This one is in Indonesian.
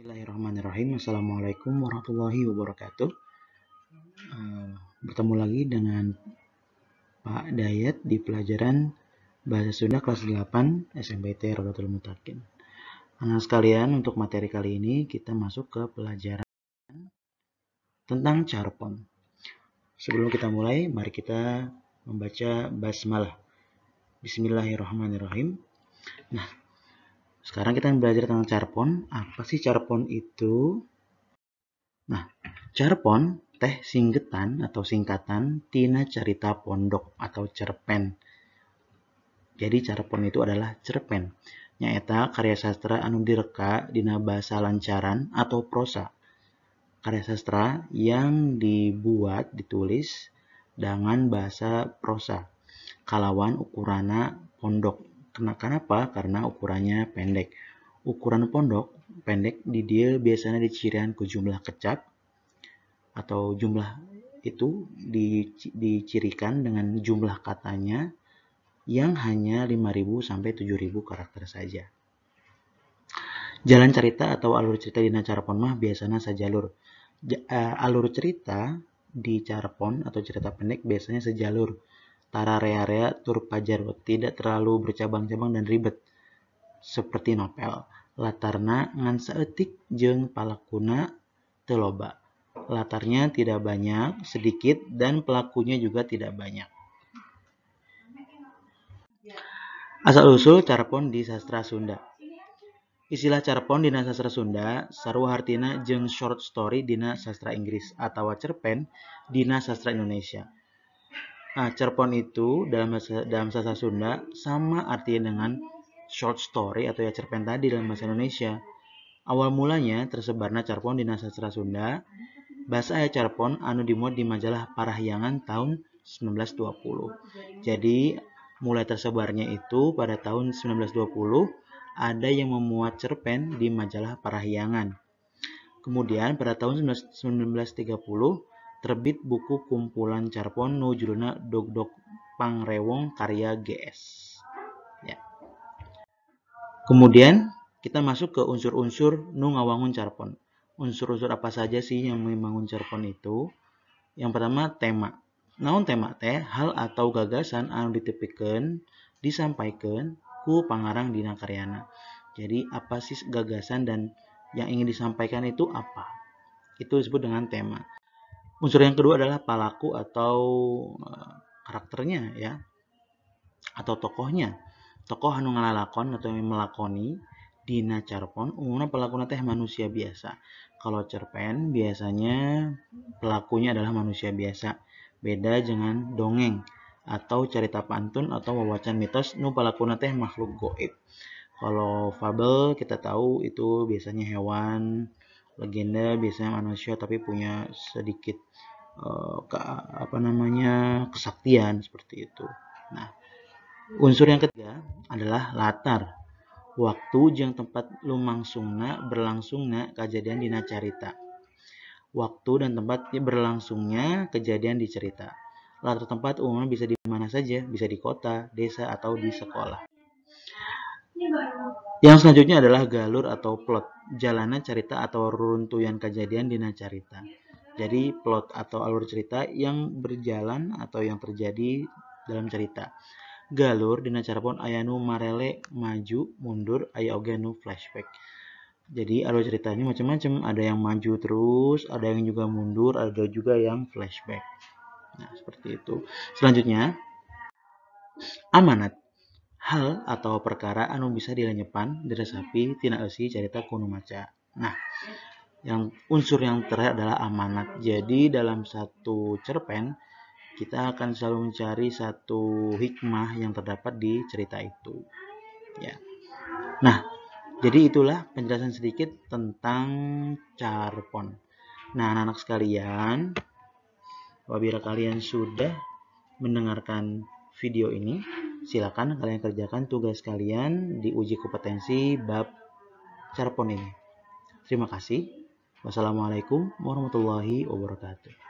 Bismillahirrahmanirrahim. Assalamualaikum warahmatullahi wabarakatuh. Bertemu lagi dengan Pak Dayat di pelajaran Bahasa Sunda kelas 8 SMPT Rodatul Mutakin. Anak sekalian, untuk materi kali ini kita masuk ke pelajaran tentang carpon. Sebelum kita mulai, mari kita membaca basmalah. Bismillahirrahmanirrahim. Nah, sekarang kita belajar tentang carpon. Apa sih carpon itu? Nah, carpon teh singgetan atau singkatan tina carita pondok atau cerpen. Jadi carpon itu adalah cerpen. Nyaeta karya sastra anu direka dina basa lancaran atau prosa. Karya sastra yang ditulis dengan bahasa prosa. Kalawan ukurana pondok. Kenapa? Karena ukurannya pendek. Ukuran pondok pendek di dia biasanya dicirian ke jumlah kecap atau jumlah itu dicirikan dengan jumlah katanya yang hanya 5.000 sampai 7.000 karakter saja. Jalan cerita atau alur cerita dina carpon mah biasanya sajalur. Alur cerita di carpon atau cerita pendek biasanya sejalur. Tara rea-rea tur pajarot, tidak terlalu bercabang-cabang dan ribet seperti novel. Latarna ngan saeutik jeung palakuna teu loba. Latarnya tidak banyak, sedikit, dan pelakunya juga tidak banyak. Asal-usul carpon di sastra Sunda. Istilah carpon dina sastra Sunda sarua hartina jeung short story dina sastra Inggris atawa cerpen dina sastra Indonesia. Nah, cerpen itu dalam sastra Sunda sama artinya dengan short story atau ya cerpen tadi dalam bahasa Indonesia. Awal mulanya tersebarna carpon dina sastra Sunda. Bahasa aya carpon anu dimuat di majalah Parahyangan tahun 1920. Jadi mulai tersebarnya itu pada tahun 1920 ada yang memuat cerpen di majalah Parahyangan. Kemudian pada tahun 1930 terbit buku kumpulan carpon nu judulna Dogdog Pangrewong karya GS. Ya. Kemudian kita masuk ke unsur-unsur nu ngawangun carpon. Unsur-unsur apa saja sih yang membangun carpon itu? Yang pertama, tema. Naon tema teh? Hal atau gagasan anu ditepikeun, disampaikan ku pangarang dina karyana. Jadi apa sih gagasan dan yang ingin disampaikan itu apa? Itu disebut dengan tema. Unsur yang kedua adalah pelaku atau karakternya ya. Atau tokohnya. Tokoh anu ngalalakon atau melakoni dina carpon umumnya pelakuna teh manusia biasa. Kalau cerpen biasanya pelakunya adalah manusia biasa. Beda dengan dongeng atau cerita pantun atau wawacan mitos nu pelakuna teh makhluk goib. Kalau fabel kita tahu itu biasanya hewan, legenda biasanya manusia tapi punya sedikit kesaktian seperti itu. Nah, unsur yang ketiga adalah latar. Waktu jeung tempat berlangsungna kejadian dina carita. Waktu dan tempat berlangsungnya kejadian di cerita. Latar tempat umumnya bisa di mana saja, bisa di kota, desa, atau di sekolah. Yang selanjutnya adalah galur atau plot. Jalanan cerita atau runtuyan kejadian dina carita. Jadi plot atau alur cerita yang berjalan atau yang terjadi dalam cerita. Galur dina carpon aya nu marele maju mundur, aya oge nu flashback. Jadi alur ceritanya macam-macam, ada yang maju terus, ada yang juga mundur, ada juga yang flashback. Nah, seperti itu. Selanjutnya, amanat. Hal atau perkara anu bisa dilenyepan, diresapi, tina eusi carita kuno maca. Nah, yang unsur yang terakhir adalah amanat. Jadi dalam satu cerpen kita akan selalu mencari satu hikmah yang terdapat di cerita itu. Ya. Nah, jadi itulah penjelasan sedikit tentang carpon. Nah, anak-anak sekalian, apabila kalian sudah mendengarkan video ini, silakan kalian kerjakan tugas kalian di uji kompetensi bab carpon ini. Terima kasih. Wassalamualaikum warahmatullahi wabarakatuh.